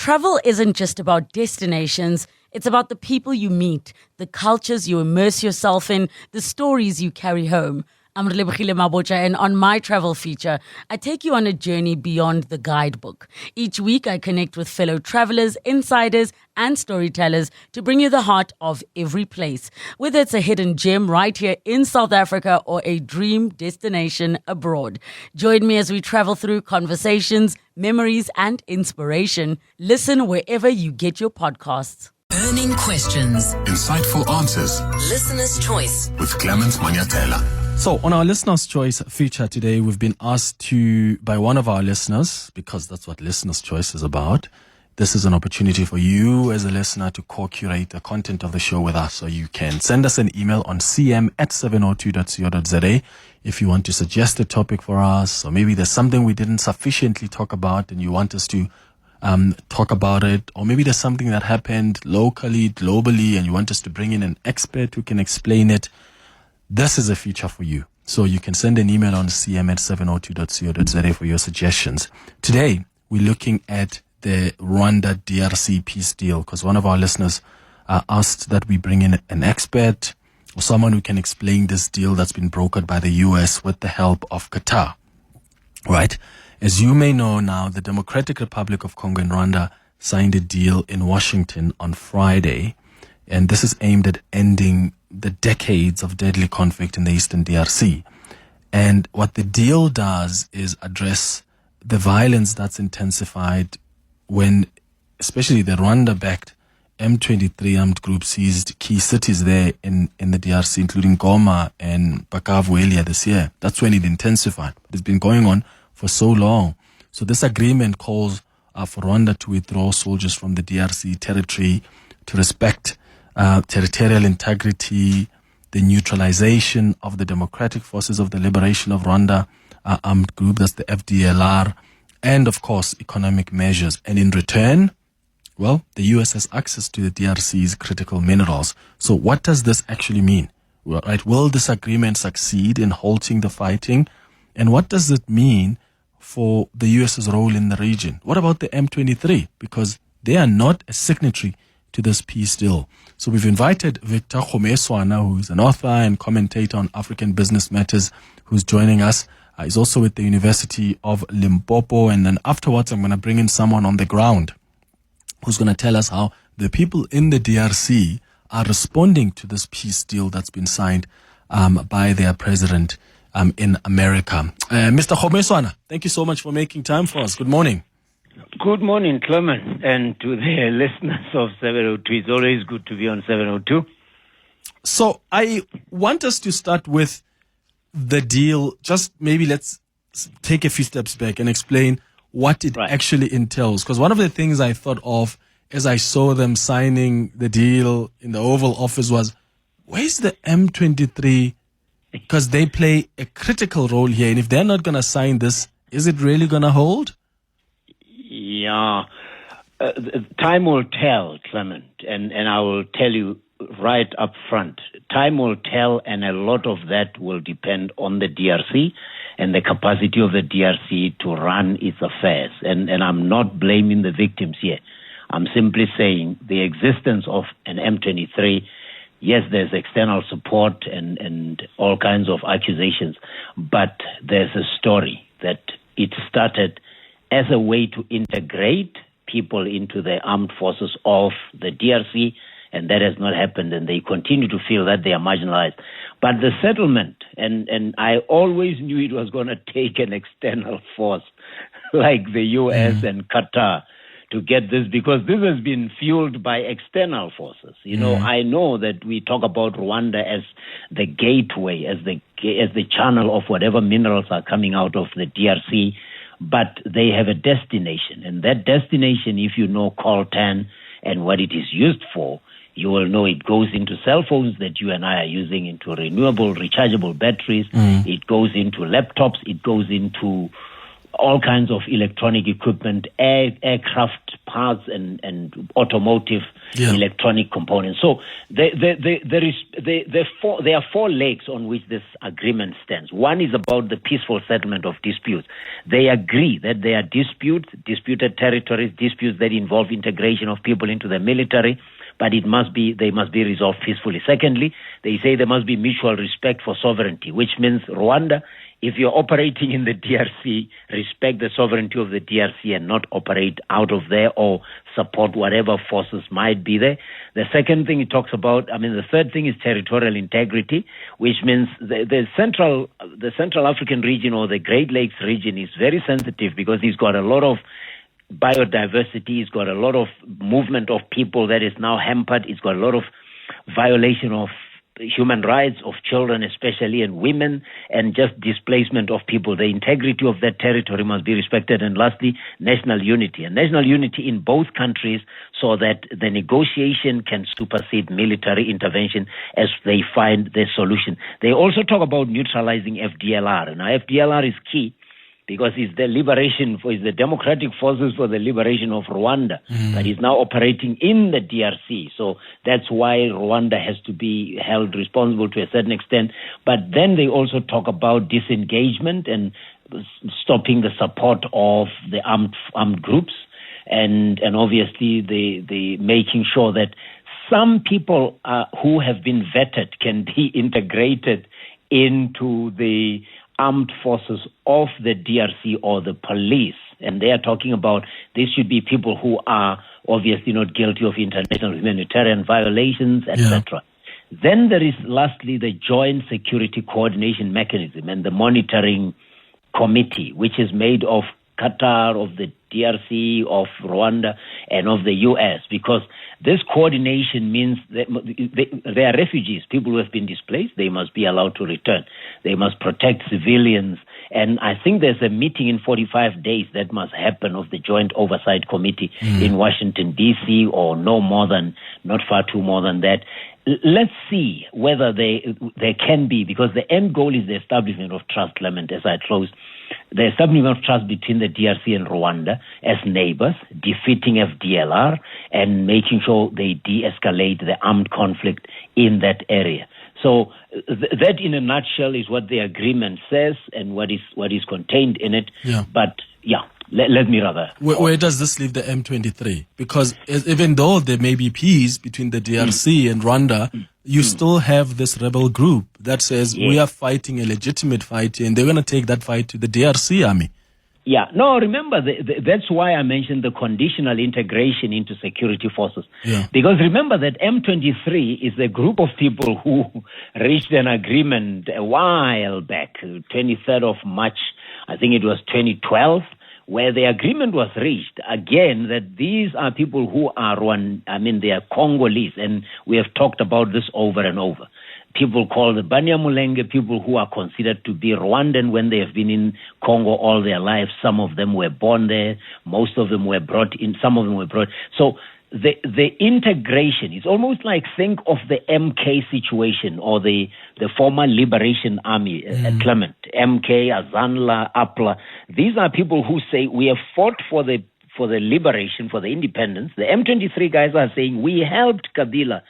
travel isn't just about destinations. It's about the people you meet, the cultures you immerse yourself in, the stories you carry home. I'm Relebogile Mabocha, and on my travel feature, I take you on a journey beyond the guidebook. Each week, I connect with fellow travelers, insiders, and storytellers to bring you the heart of every place. Whether it's a hidden gem right here in South Africa or a dream destination abroad. Join me as we travel through conversations, memories, and inspiration. Listen wherever you get your podcasts. Burning questions. Insightful answers. Listener's choice. With Clement Manyathela. So on our Listener's Choice feature today, we've been asked by one of our listeners, because that's what Listener's Choice is about. This is an opportunity for you as a listener to co-curate the content of the show with us. So you can send us an email on cm@702.co.za if you want to suggest a topic for us, or maybe there's something we didn't sufficiently talk about and you want us to talk about it, or maybe there's something that happened locally, globally, and you want us to bring in an expert who can explain it. This is a feature for you. So you can send an email on cm@702.co.za for your suggestions. Today, we're looking at the Rwanda DRC peace deal, because one of our listeners asked that we bring in an expert or someone who can explain this deal that's been brokered by the US with the help of Qatar. Right? As you may know now, the Democratic Republic of Congo and Rwanda signed a deal in Washington on Friday, and this is aimed at ending the decades of deadly conflict in the Eastern DRC. And what the deal does is address the violence that's intensified when, especially the Rwanda-backed M23 armed group seized key cities there in the DRC, including Goma and Bukavu earlier this year. That's when it intensified. It's been going on for so long. So this agreement calls for Rwanda to withdraw soldiers from the DRC territory, to respect territorial integrity, the neutralization of the Democratic Forces of the Liberation of Rwanda armed group, that's the FDLR, and of course economic measures. And in return, well, the US has access to the DRC's critical minerals. So what does this actually mean? Well, right, will this agreement succeed in halting the fighting? And what does it mean for the US's role in the region? What about the M23? Because they are not a signatory to this peace deal. So we've invited Victor Kgomoeswana, who is an author and commentator on African business matters, who's joining us. He's also with the University of Limpopo. And then afterwards, I'm going to bring in someone on the ground who's going to tell us how the people in the DRC are responding to this peace deal that's been signed by their president in America. Mr. Kgomoeswana, thank you so much for making time for us. Good morning. Good morning, Clement, and to the listeners of 702. It's always good to be on 702. So I want us to start with the deal. Just maybe let's take a few steps back and explain what it actually entails. Because one of the things I thought of as I saw them signing the deal in the Oval Office was, where's the M23? Because they play a critical role here. And if they're not going to sign this, is it really going to hold? Yeah, time will tell, Clement, and I will tell you right up front. Time will tell, and a lot of that will depend on the DRC and the capacity of the DRC to run its affairs. And I'm not blaming the victims here. I'm simply saying the existence of an M23, yes, there's external support and all kinds of accusations, but there's a story that it started as a way to integrate people into the armed forces of the DRC, and that has not happened, and they continue to feel that they are marginalized. But the settlement, and I always knew it was going to take an external force like the US and Qatar to get this, because this has been fueled by external forces. You know, I know that we talk about Rwanda as the gateway, as the channel of whatever minerals are coming out of the DRC, but they have a destination, and that destination, if you know coltan and what it is used for, you will know it goes into cell phones that you and I are using, into renewable, rechargeable batteries. It goes into laptops. It goes into all kinds of electronic equipment, aircraft parts and automotive electronic components. So there are four legs on which this agreement stands. One is about the peaceful settlement of disputes. They agree that there are disputed territories, disputes that involve integration of people into the military, but they must be resolved peacefully. Secondly, they say there must be mutual respect for sovereignty, which means Rwanda, if you're operating in the DRC, respect the sovereignty of the DRC and not operate out of there or support whatever forces might be there. The second thing it talks about, the third thing is territorial integrity, which means the Central African region or the Great Lakes region is very sensitive because it's got a lot of biodiversity, it's got a lot of movement of people that is now hampered, it's got a lot of violation of human rights of children especially and women, and just displacement of people. The integrity of that territory must be respected. And lastly, national unity. And national unity in both countries so that the negotiation can supersede military intervention as they find the solution. They also talk about neutralizing FDLR. Now, FDLR is key because it's the Democratic Forces for the Liberation of Rwanda that is now operating in the DRC. So that's why Rwanda has to be held responsible to a certain extent. But then they also talk about disengagement and stopping the support of the armed groups, and obviously the making sure that some people who have been vetted can be integrated into the armed forces of the DRC or the police. And they are talking about this should be people who are obviously not guilty of international humanitarian violations, etc. Then there is lastly the Joint Security Coordination Mechanism and the Monitoring Committee, which is made of Qatar, of the DRC, of Rwanda, and of the US, because this coordination means that they are refugees, people who have been displaced. They must be allowed to return. They must protect civilians. And I think there's a meeting in 45 days that must happen of the Joint Oversight Committee in Washington, D.C., or not far too more than that. Let's see whether there can be, because the end goal is the establishment of trust, Clement, as I close. The establishment of trust between the DRC and Rwanda as neighbors, defeating FDLR, and making sure they de-escalate the armed conflict in that area. So that, in a nutshell, is what the agreement says and what is contained in it. Yeah. But let me rather. Where does this leave the M23? Because even though there may be peace between the DRC and Rwanda, you still have this rebel group that says we are fighting a legitimate fight here, and they're going to take that fight to the DRC army. Yeah, no, remember, that's why I mentioned the conditional integration into security forces. Yeah. Because remember that M23 is a group of people who reached an agreement a while back, 23rd of March, I think it was 2012, where the agreement was reached, again, that these are people who are they are Congolese, and we have talked about this over and over. People called the Banyamulenge, people who are considered to be Rwandan when they have been in Congo all their lives. Some of them were born there. Most of them were brought in. Some of them were brought. So the integration is almost like, think of the MK situation or the former Liberation Army, Clement, MK, Azanla, APLA. These are people who say we have fought for the liberation, for the independence. The M23 guys are saying we helped Kabila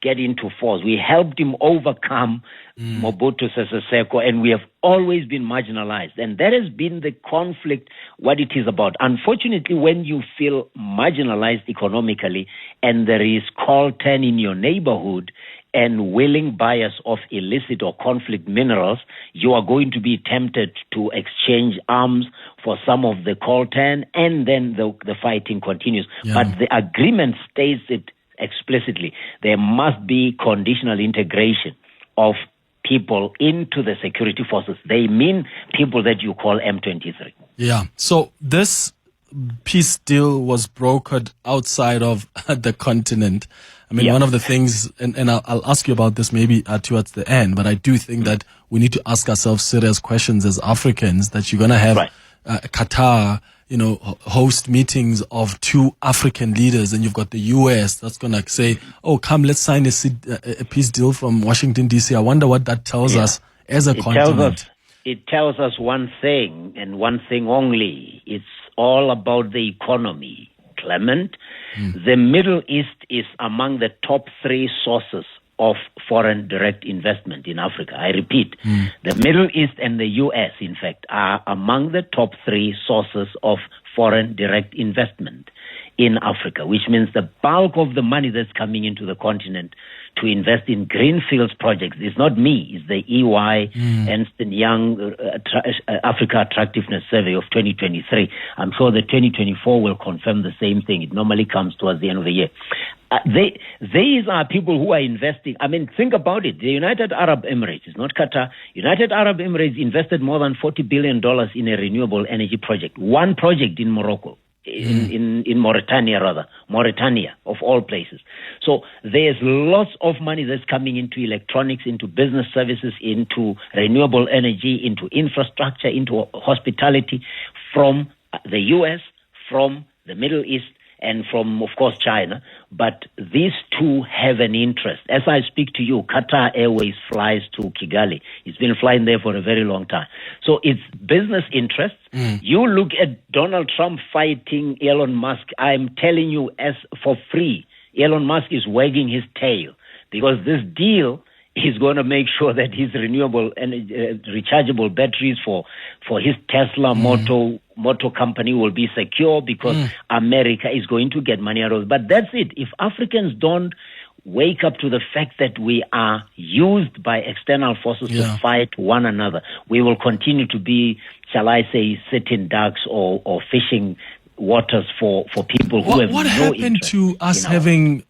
get into force. We helped him overcome Mobutu Sese Seko, and we have always been marginalized. And that has been the conflict, what it is about. Unfortunately, when you feel marginalized economically and there is coltan in your neighborhood and willing buyers of illicit or conflict minerals, you are going to be tempted to exchange arms for some of the coltan, and then the fighting continues. Yeah. But the agreement states it explicitly. There must be conditional integration of people into the security forces. They mean people that you call M23. Yeah. So this peace deal was brokered outside of the continent. I mean, one of the things, and I'll ask you about this maybe towards the end, but I do think that we need to ask ourselves serious questions as Africans, that you're going to have Qatar, host meetings of two African leaders, and you've got the US that's going to say, oh, come, let's sign a peace deal from Washington, D.C. I wonder what that tells us as a continent. It tells us one thing, and one thing only. It's all about the economy, Clement. The Middle East is among the top 3 sources of foreign direct investment in Africa. I repeat, the Middle East and the U.S., in fact, are among the top 3 sources of foreign direct investment in Africa, which means the bulk of the money that's coming into the continent to invest in greenfields projects is not me, it's the EY Ernst & Young Africa Attractiveness Survey of 2023. I'm sure the 2024 will confirm the same thing. It normally comes towards the end of the year. These are people who are investing. I mean, think about it. The United Arab Emirates, it's not Qatar. United Arab Emirates invested more than $40 billion in a renewable energy project. One project in Morocco. In Mauritania, of all places. So there's lots of money that's coming into electronics, into business services, into renewable energy, into infrastructure, into hospitality from the US, from the Middle East, and from, of course, China. But these two have an interest. As I speak to you, Qatar Airways flies to Kigali. It's been flying there for a very long time. So it's business interests. You look at Donald Trump fighting Elon Musk. I'm telling you, as for free, Elon Musk is wagging his tail because this deal is going to make sure that his renewable energy, rechargeable batteries for his Tesla motor company will be secure because America is going to get money out of it. But that's it. If Africans don't wake up to the fact that we are used by external forces to fight one another, we will continue to be, shall I say, sitting ducks or fishing waters for people who have no interest. What happened to us having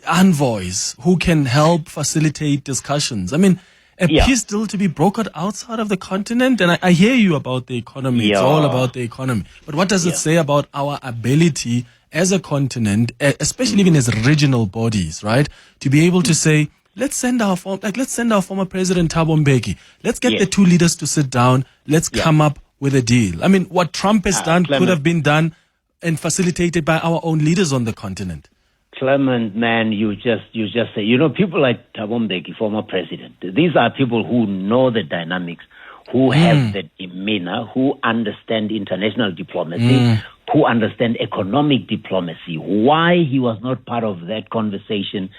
envoys who can help facilitate discussions? I mean, a peace deal to be brokered outside of the continent? And I hear you about the economy. It's all about the economy. But what does it say about our ability as a continent, especially even as regional bodies, right, to be able to say, let's send our former president Thabo Mbeki. Let's get the two leaders to sit down. Let's come up with a deal. I mean, what Trump has done could have been done and facilitated by our own leaders on the continent. Clement, man, you just say, people like Thabo Mbeki, former president, these are people who know the dynamics, who have the demeanor, who understand international diplomacy, who understand economic diplomacy. Why he was not part of that conversation,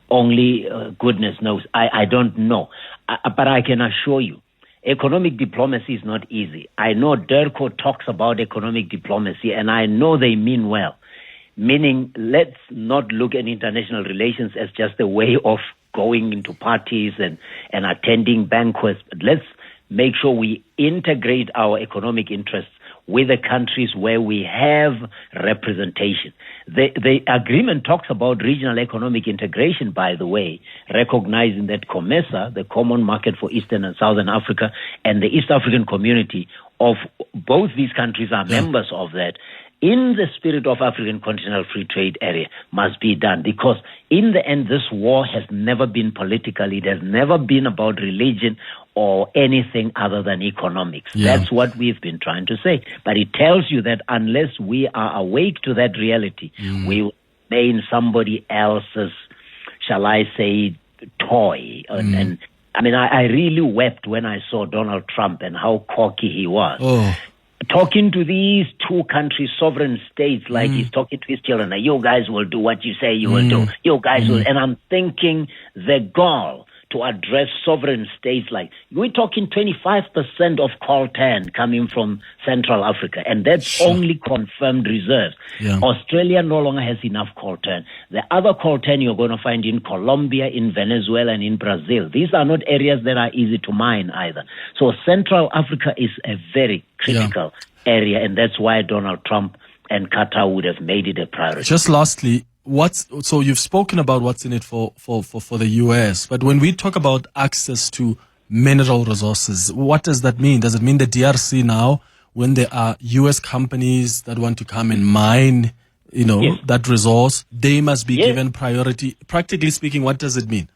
only goodness knows. I don't know. But I can assure you, economic diplomacy is not easy. I know DERCO talks about economic diplomacy, and I know they mean well. Meaning, let's not look at international relations as just a way of going into parties and attending banquets. But let's make sure we integrate our economic interests with the countries where we have representation. The agreement talks about regional economic integration, by the way, recognizing that COMESA, the Common Market for Eastern and Southern Africa, and the East African Community of both these countries are members of that. In the spirit of African Continental Free Trade Area must be done, because in the end, this war has never been political. It has never been about religion or anything other than economics. That's what we've been trying to say. But it tells you that unless we are awake to that reality, we will remain somebody else's, shall I say, toy. And I mean, I really wept when I saw Donald Trump and how cocky he was. Talking to these two countries, sovereign states, like he's talking to his children. You guys will do what you say you will do. You guys will. And I'm thinking the goal to address sovereign states, like we're talking 25% of coltan coming from Central Africa, and that's only confirmed reserves. Australia no longer has enough coltan. The other coltan you're going to find in Colombia, in Venezuela, and in Brazil. These are not areas that are easy to mine either. So Central Africa is a very critical area, and that's why Donald Trump and Qatar would have made it a priority. Just lastly, so you've spoken about what's in it for the US, but when we talk about access to mineral resources, what does that mean? Does it mean the DRC now, when there are US companies that want to come and mine, that resource, they must be given priority? Practically speaking, what does it mean?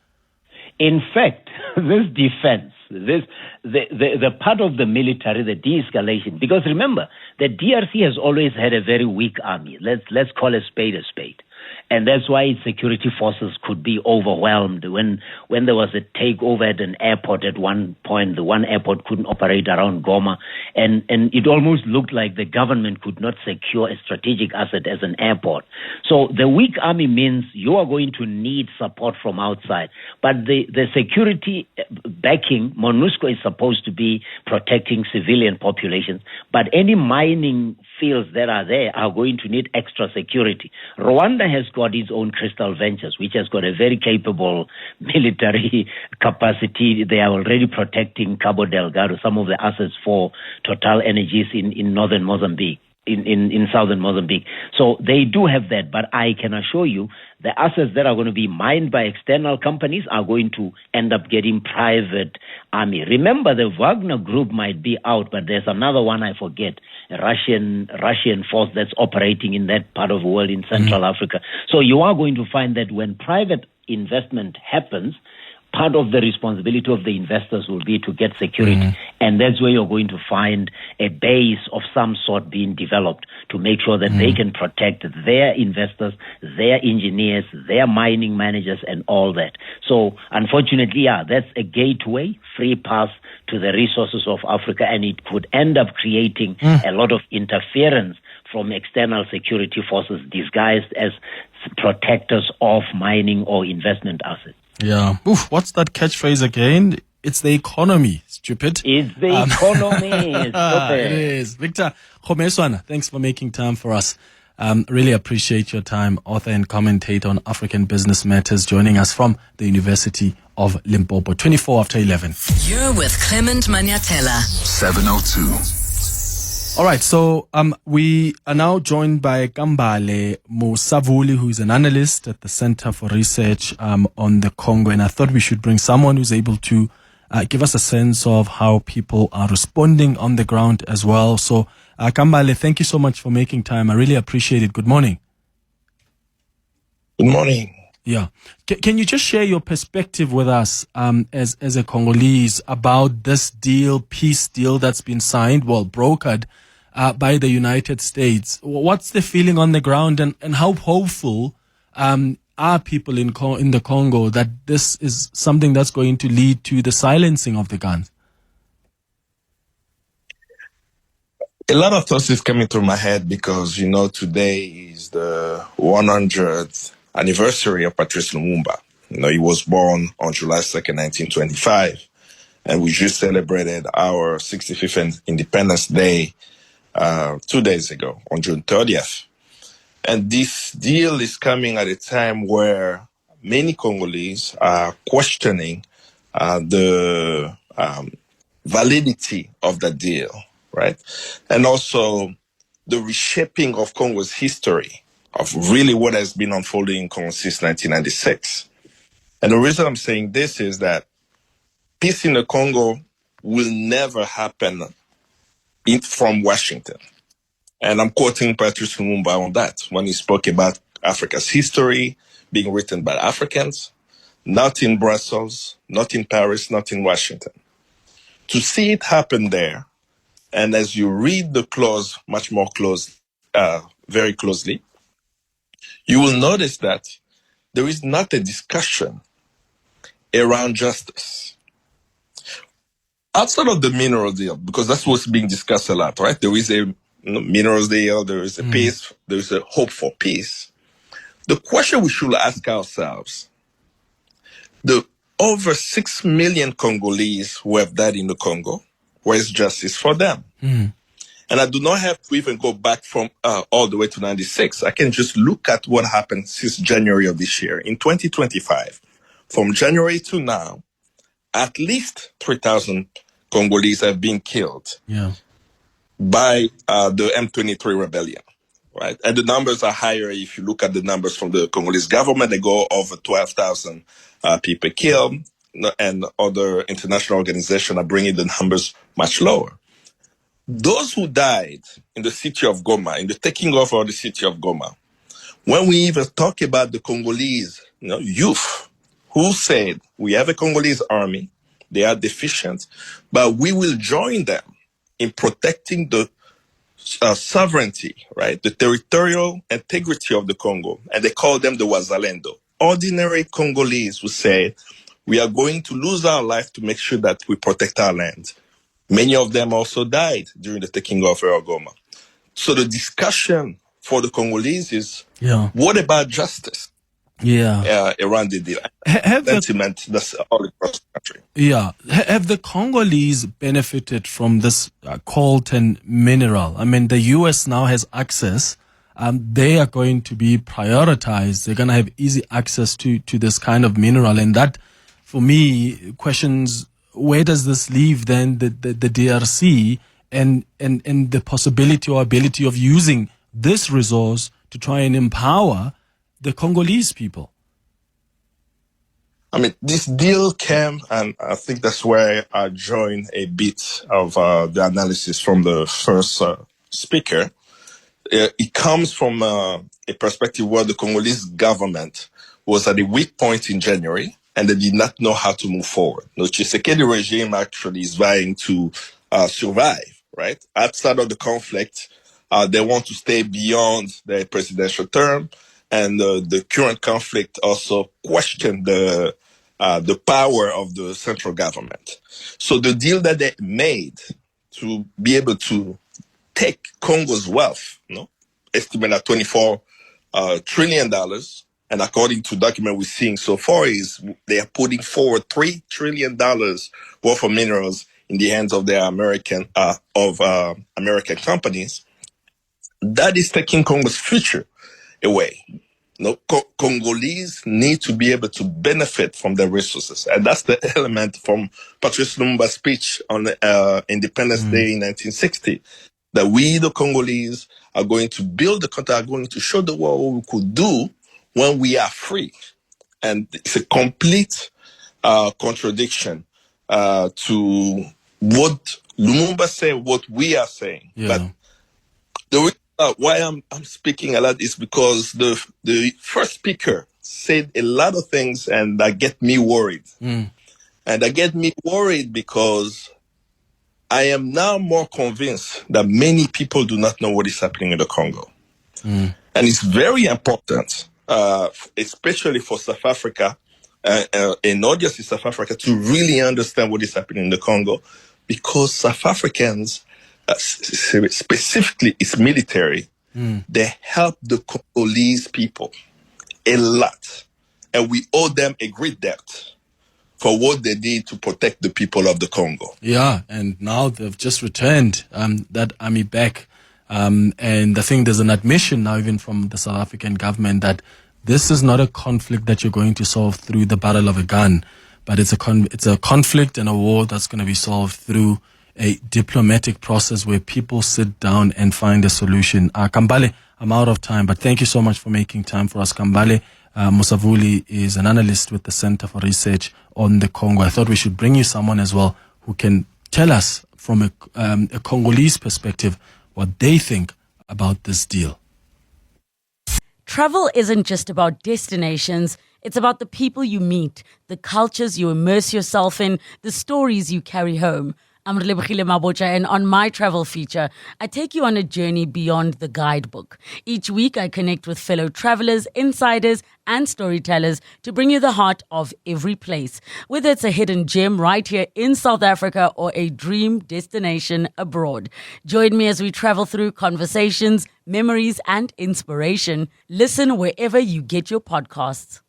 In fact, this defense, the part of the military, the de-escalation, because remember, the DRC has always had a very weak army. Let's call a spade a spade. And that's why security forces could be overwhelmed. When there was a takeover at an airport at one point, the one airport couldn't operate around Goma, and it almost looked like the government could not secure a strategic asset as an airport. So the weak army means you are going to need support from outside. But the security backing, MONUSCO is supposed to be protecting civilian populations, but any mining fields that are there are going to need extra security. Rwanda has got its own Crystal Ventures, which has got a very capable military capacity. They are already protecting Cabo Delgado, some of the assets for Total Energies in northern Mozambique. In southern Mozambique. So they do have that, but I can assure you the assets that are going to be mined by external companies are going to end up getting private army. Remember, the Wagner group might be out, but there's another one I forget, a Russian force that's operating in that part of the world in Central Africa. So you are going to find that when private investment happens, part of the responsibility of the investors will be to get security. And that's where you're going to find a base of some sort being developed to make sure that they can protect their investors, their engineers, their mining managers, and all that. So unfortunately, that's a gateway, free pass to the resources of Africa, and it could end up creating a lot of interference from external security forces disguised as protectors of mining or investment assets. Yeah. Oof, what's that catchphrase again? It's the economy, stupid. It's the economy. It is. Victor Kgomoeswana, thanks for making time for us. Really appreciate your time. Author and commentator on African business matters, joining us from the University of Limpopo. 24 after 11. You're with Clement Manyathela. 702. All right, so we are now joined by Kambale Musavuli, who is an analyst at the Center for Research on the Congo. And I thought we should bring someone who's able to give us a sense of how people are responding on the ground as well. So, Kambale, thank you so much for making time. I really appreciate it. Good morning. Good morning. Yeah. Can you just share your perspective with us as a Congolese about this peace deal that's been signed, brokered, by the United States? What's the feeling on the ground, and how hopeful are people in the Congo that this is something that's going to lead to the silencing of the guns? A lot of thoughts is coming through my head because, today is the 100th anniversary of Patrice Lumumba. He was born on July 2nd, 1925, and we just celebrated our 65th Independence Day 2 days ago on June 30th. And this deal is coming at a time where many Congolese are questioning the validity of the deal, right? And also the reshaping of Congo's history, of really what has been unfolding in Congo since 1996. And the reason I'm saying this is that peace in the Congo will never happen from Washington. And I'm quoting Patrice Lumumba on that when he spoke about Africa's history being written by Africans, not in Brussels, not in Paris, not in Washington. To see it happen there, and as you read the clause very closely, you will notice that there is not a discussion around justice. Outside of the mineral deal, because that's what's being discussed a lot, right? There is a minerals deal, there is a peace, there is a hope for peace. The question we should ask ourselves, the over 6 million Congolese who have died in the Congo, where is justice for them? And I do not have to even go back from all the way to 96. I can just look at what happened since January of this year. In 2025, from January to now, at least 3,000 Congolese have been killed by the M23 rebellion, right? And the numbers are higher if you look at the numbers from the Congolese government. They go over 12,000 people killed, and other international organizations are bringing the numbers much lower. Those who died in the city of Goma, in the taking over of the city of Goma, when we even talk about the Congolese youth who said, we have a Congolese army, they are deficient, but we will join them in protecting the sovereignty, right? The territorial integrity of the Congo, and they call them the Wazalendo. Ordinary Congolese would say, we are going to lose our life to make sure that we protect our land. Many of them also died during the taking of Goma. So the discussion for the Congolese is, what about justice? Around the deal. Sentiment that's all across the country. Have the Congolese benefited from this coltan mineral? I mean, the US now has access. They are going to be prioritized. They're going to have easy access to this kind of mineral. And that, for me, questions, where does this leave then the DRC and the possibility or ability of using this resource to try and empower the Congolese people? I mean, this deal came, and I think that's where I join a bit of the analysis from the first speaker. It comes from a perspective where the Congolese government was at a weak point in January, and they did not know how to move forward. The Tshisekedi regime actually is vying to survive, right? Outside of the conflict, they want to stay beyond their presidential term. And the current conflict also questioned the power of the central government. So the deal that they made to be able to take Congo's wealth, estimated at $24 trillion, and according to document we're seeing so far, is they are putting forward $3 trillion worth of minerals in the hands of their American companies. That is taking Congo's future away. Congolese need to be able to benefit from the resources. And that's the element from Patrice Lumumba's speech on Independence Day in 1960, that we, the Congolese, are going to build the country, are going to show the world what we could do when we are free. And it's a complete contradiction to what Lumumba said, what we are saying. But the reason why I'm speaking a lot is because the first speaker said a lot of things, and that get me worried. And that get me worried because I am now more convinced that many people do not know what is happening in the Congo. And it's very important, especially for South Africa, and not just in South Africa, to really understand what is happening in the Congo, because South Africans, specifically its military, they help the Congolese people a lot. And we owe them a great debt for what they did to protect the people of the Congo. Yeah, and now they've just returned that army back. And I think there's an admission now even from the South African government that this is not a conflict that you're going to solve through the barrel of a gun, but it's a conflict and a war that's going to be solved through a diplomatic process where people sit down and find a solution. Kambale, I'm out of time, but thank you so much for making time for us. Kambale Musavuli is an analyst with the Center for Research on the Congo. I thought we should bring you someone as well who can tell us from a Congolese perspective what they think about this deal. Travel isn't just about destinations. It's about the people you meet, the cultures you immerse yourself in, the stories you carry home. I'm Relebogile Mabotja, and on my travel feature, I take you on a journey beyond the guidebook. Each week, I connect with fellow travelers, insiders, and storytellers to bring you the heart of every place. Whether it's a hidden gem right here in South Africa or a dream destination abroad. Join me as we travel through conversations, memories, and inspiration. Listen wherever you get your podcasts.